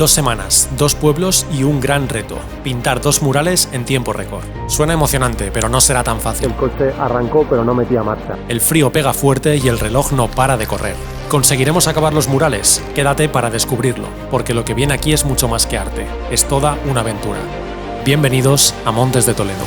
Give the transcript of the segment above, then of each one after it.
2 semanas, 2 pueblos y un gran reto: pintar 2 murales en tiempo récord. Suena emocionante, pero no será tan fácil. El coche arrancó pero no metía marcha. El frío pega fuerte y el reloj no para de correr. ¿Conseguiremos acabar los murales? Quédate para descubrirlo, porque lo que viene aquí es mucho más que arte, es toda una aventura. Bienvenidos a Montes de Toledo.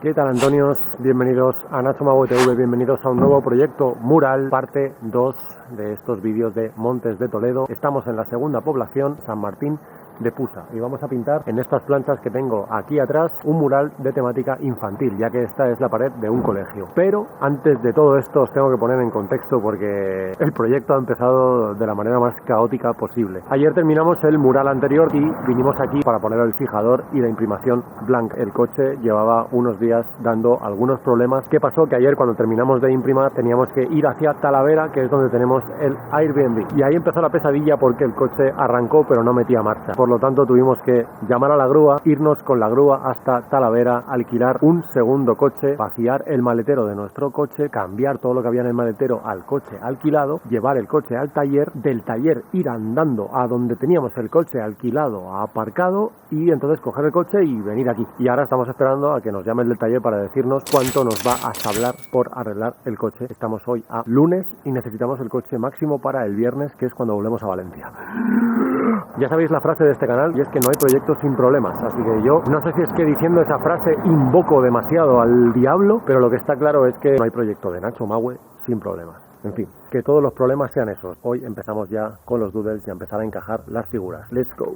¿Qué tal, Antonios? Bienvenidos a Nacho Mago TV, bienvenidos a un nuevo proyecto mural, parte 2 de estos vídeos de Montes de Toledo. Estamos en la segunda población, San Martín de Pusa, y vamos a pintar en estas planchas que tengo aquí atrás un mural de temática infantil, ya que esta es la pared de un colegio. Pero antes de todo esto os tengo que poner en contexto porque el proyecto ha empezado de la manera más caótica posible. Ayer terminamos el mural anterior y vinimos aquí para poner el fijador y la imprimación blanca. El coche llevaba unos días dando algunos problemas. ¿Qué pasó? Que ayer, cuando terminamos de imprimar, teníamos que ir hacia Talavera, que es donde tenemos el Airbnb, y ahí empezó la pesadilla porque el coche arrancó pero no metía marcha. Por lo tanto, tuvimos que llamar a la grúa, irnos con la grúa hasta Talavera, alquilar un segundo coche, vaciar el maletero de nuestro coche, cambiar todo lo que había en el maletero al coche alquilado, llevar el coche al taller, del taller ir andando a donde teníamos el coche alquilado aparcado y entonces coger el coche y venir aquí. Y ahora estamos esperando a que nos llamen del taller para decirnos cuánto nos va a sablar por arreglar el coche. Estamos hoy a lunes y necesitamos el coche máximo para el viernes, que es cuando volvemos a Valencia. Ya sabéis la frase de este canal, y es que no hay proyectos sin problemas, así que yo no sé si es que diciendo esa frase invoco demasiado al diablo, pero lo que está claro es que no hay proyecto de Nacho Maue sin problemas. En fin, que todos los problemas sean esos. Hoy empezamos ya con los doodles y a empezar a encajar las figuras. Let's go.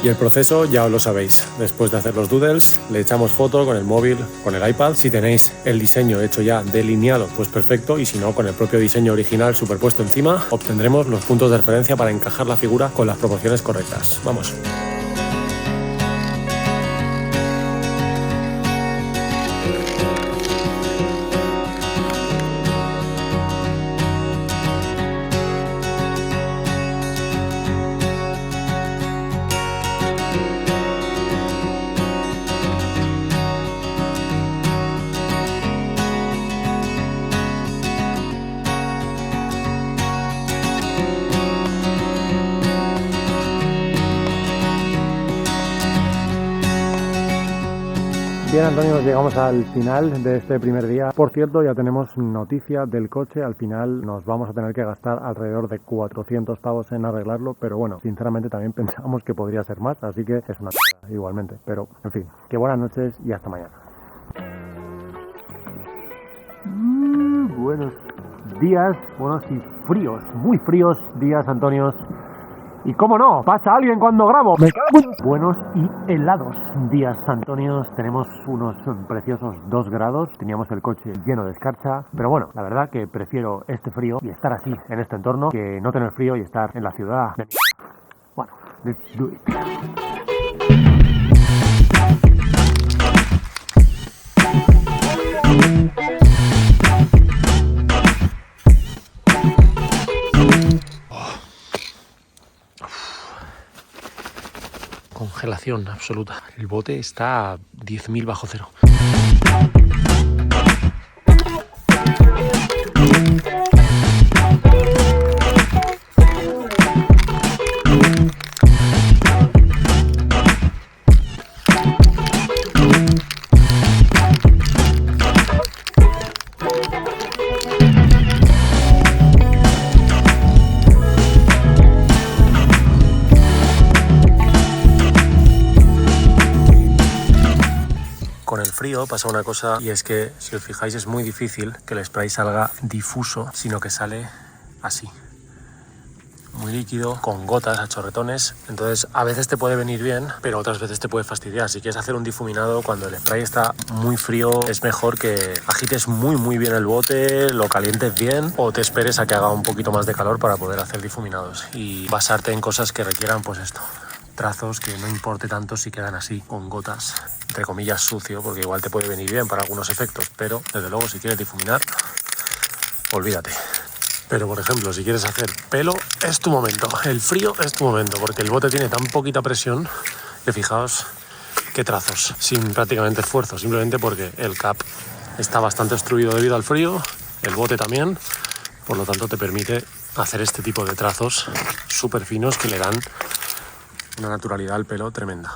Y el proceso ya os lo sabéis. Después de hacer los doodles, le echamos foto con el móvil, con el iPad. Si tenéis el diseño hecho ya delineado, pues perfecto. Y si no, con el propio diseño original superpuesto encima, obtendremos los puntos de referencia para encajar la figura con las proporciones correctas. Vamos. Bien, Antonio, llegamos al final de este primer día. Por cierto, ya tenemos noticia del coche. Al final nos vamos a tener que gastar alrededor de 400 pavos en arreglarlo, pero bueno, sinceramente también pensamos que podría ser más, así que es una mierda igualmente. Pero, en fin, que buenas noches y hasta mañana. Buenos días, buenos y fríos, muy fríos días, Antonios. Y cómo no, pasa alguien cuando grabo. Buenos y helados días, Antonios. Tenemos unos preciosos 2 grados. Teníamos el coche lleno de escarcha. Pero bueno, la verdad que prefiero este frío y estar así en este entorno que no tener frío y estar en la ciudad. Bueno, let's do it. Congelación absoluta. El bote está a 10.000 bajo cero. Con el frío pasa una cosa, y es que, si os fijáis, es muy difícil que el spray salga difuso, sino que sale así, muy líquido, con gotas, a chorretones. Entonces a veces te puede venir bien, pero otras veces te puede fastidiar. Si quieres hacer un difuminado cuando el spray está muy frío, es mejor que agites muy bien el bote, lo calientes bien, o te esperes a que haga un poquito más de calor para poder hacer difuminados y basarte en cosas que requieran, pues esto, trazos que no importe tanto si quedan así, con gotas, entre comillas sucio, porque igual te puede venir bien para algunos efectos, pero desde luego si quieres difuminar, olvídate. Pero por ejemplo, si quieres hacer pelo, es tu momento, el frío es tu momento, porque el bote tiene tan poquita presión que fijaos qué trazos, sin prácticamente esfuerzo, simplemente porque el cap está bastante obstruido debido al frío, el bote también, Por lo tanto te permite hacer este tipo de trazos súper finos que le dan una naturalidad al pelo tremenda.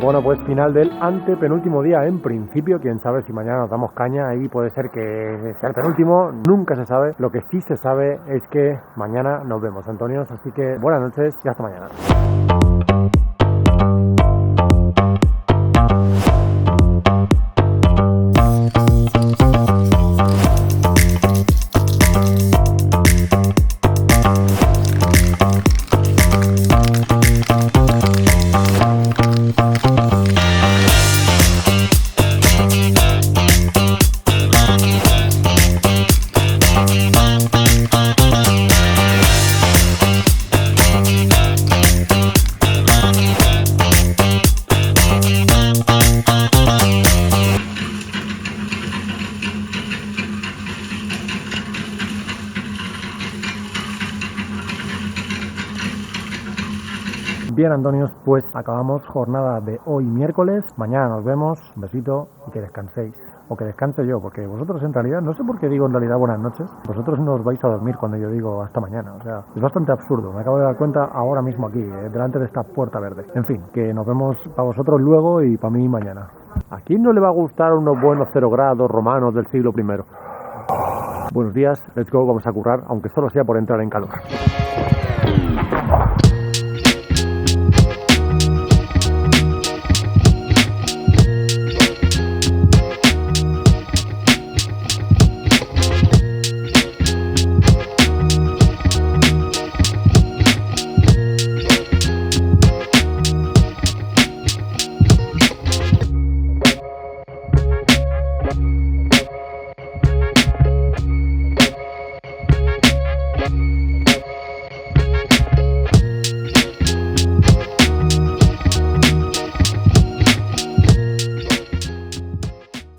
Bueno, pues final del antepenúltimo día en principio. Quién sabe si mañana nos damos caña, ahí puede ser que sea el penúltimo, nunca se sabe. Lo que sí se sabe es que mañana nos vemos, Antonio, así que buenas noches y hasta mañana. Bien, Antonios, pues acabamos jornada de hoy miércoles. Mañana nos vemos. Un besito y que descanséis. O que descanse yo, porque vosotros en realidad, no sé por qué digo en realidad buenas noches. Vosotros no os vais a dormir cuando yo digo hasta mañana. O sea, es bastante absurdo. Me acabo de dar cuenta ahora mismo aquí, delante de esta puerta verde. En fin, que nos vemos para vosotros luego y para mí mañana. ¿A quién no le va a gustar unos buenos 0 grados romanos del siglo I? Buenos días, let's go, vamos a currar, aunque solo sea por entrar en calor.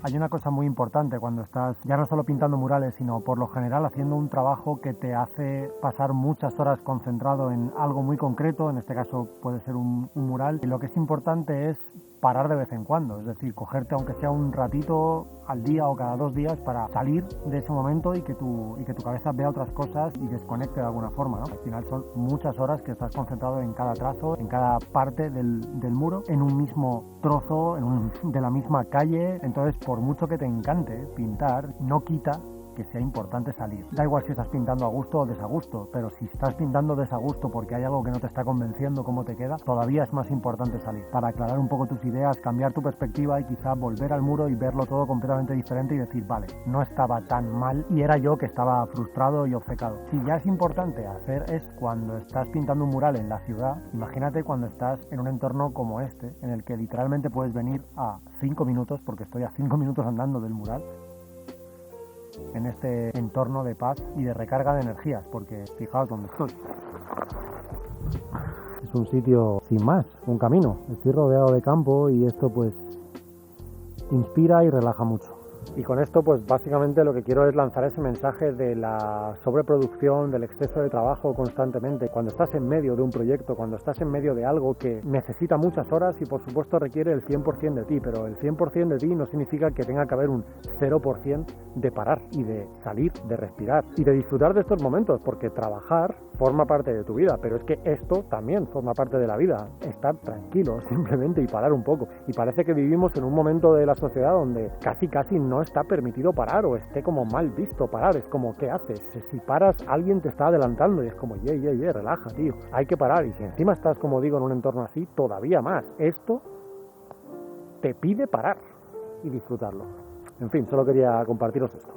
Hay una cosa muy importante cuando estás ya no solo pintando murales, sino por lo general haciendo un trabajo que te hace pasar muchas horas concentrado en algo muy concreto, en este caso puede ser un mural, y lo que es importante es parar de vez en cuando, es decir, cogerte aunque sea un ratito al día o cada 2 días para salir de ese momento y que tu cabeza vea otras cosas y desconecte de alguna forma, ¿no? Al final son muchas horas que estás concentrado en cada trazo, en cada parte del muro, en un mismo trozo, de la misma calle. Entonces, por mucho que te encante pintar, no quita que sea importante salir. Da igual si estás pintando a gusto o desagusto, pero si estás pintando desagusto porque hay algo que no te está convenciendo cómo te queda, todavía es más importante salir para aclarar un poco tus ideas, cambiar tu perspectiva y quizá volver al muro y verlo todo completamente diferente y decir, vale, no estaba tan mal y era yo que estaba frustrado y obcecado. Si ya es importante hacer es cuando estás pintando un mural en la ciudad, imagínate cuando estás en un entorno como este, en el que literalmente puedes venir a 5 minutos, porque estoy a 5 minutos andando del mural, en este entorno de paz y de recarga de energías, porque fijaos dónde estoy. Es un sitio sin más, un camino. Estoy rodeado de campo y esto pues inspira y relaja mucho. Y con esto pues básicamente lo que quiero es lanzar ese mensaje de la sobreproducción, del exceso de trabajo constantemente. Cuando estás en medio de un proyecto, cuando estás en medio de algo que necesita muchas horas y por supuesto requiere el 100% de ti, pero el 100% de ti no significa que tenga que haber un 0% de parar y de salir, de respirar y de disfrutar de estos momentos, porque trabajar forma parte de tu vida, pero es que esto también forma parte de la vida. Estar tranquilo simplemente y parar un poco. Y parece que vivimos en un momento de la sociedad donde casi no está permitido parar o esté como mal visto parar. Es como, ¿qué haces? Si paras, alguien te está adelantando y es como, relaja, tío. Hay que parar. Y si encima estás, como digo, en un entorno así, todavía más. Esto te pide parar y disfrutarlo. En fin, solo quería compartiros esto.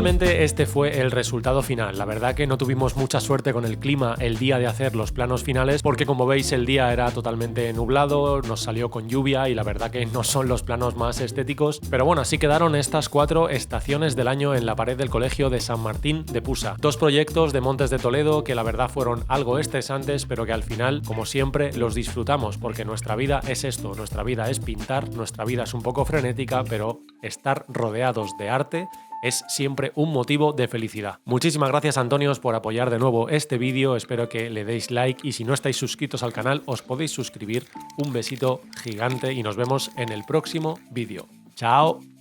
finalmente este fue el resultado final. La verdad que no tuvimos mucha suerte con el clima el día de hacer los planos finales porque, como veis, el día era totalmente nublado, nos salió con lluvia y la verdad que no son los planos más estéticos. Pero bueno, así quedaron estas 4 estaciones del año en la pared del colegio de San Martín de Pusa. 2 proyectos de Montes de Toledo que la verdad fueron algo estresantes, pero que al final, como siempre, los disfrutamos porque nuestra vida es esto, nuestra vida es pintar, nuestra vida es un poco frenética, pero estar rodeados de arte es siempre un motivo de felicidad. Muchísimas gracias, Antonios, por apoyar de nuevo este vídeo. Espero que le deis like y si no estáis suscritos al canal os podéis suscribir. Un besito gigante y nos vemos en el próximo vídeo. ¡Chao!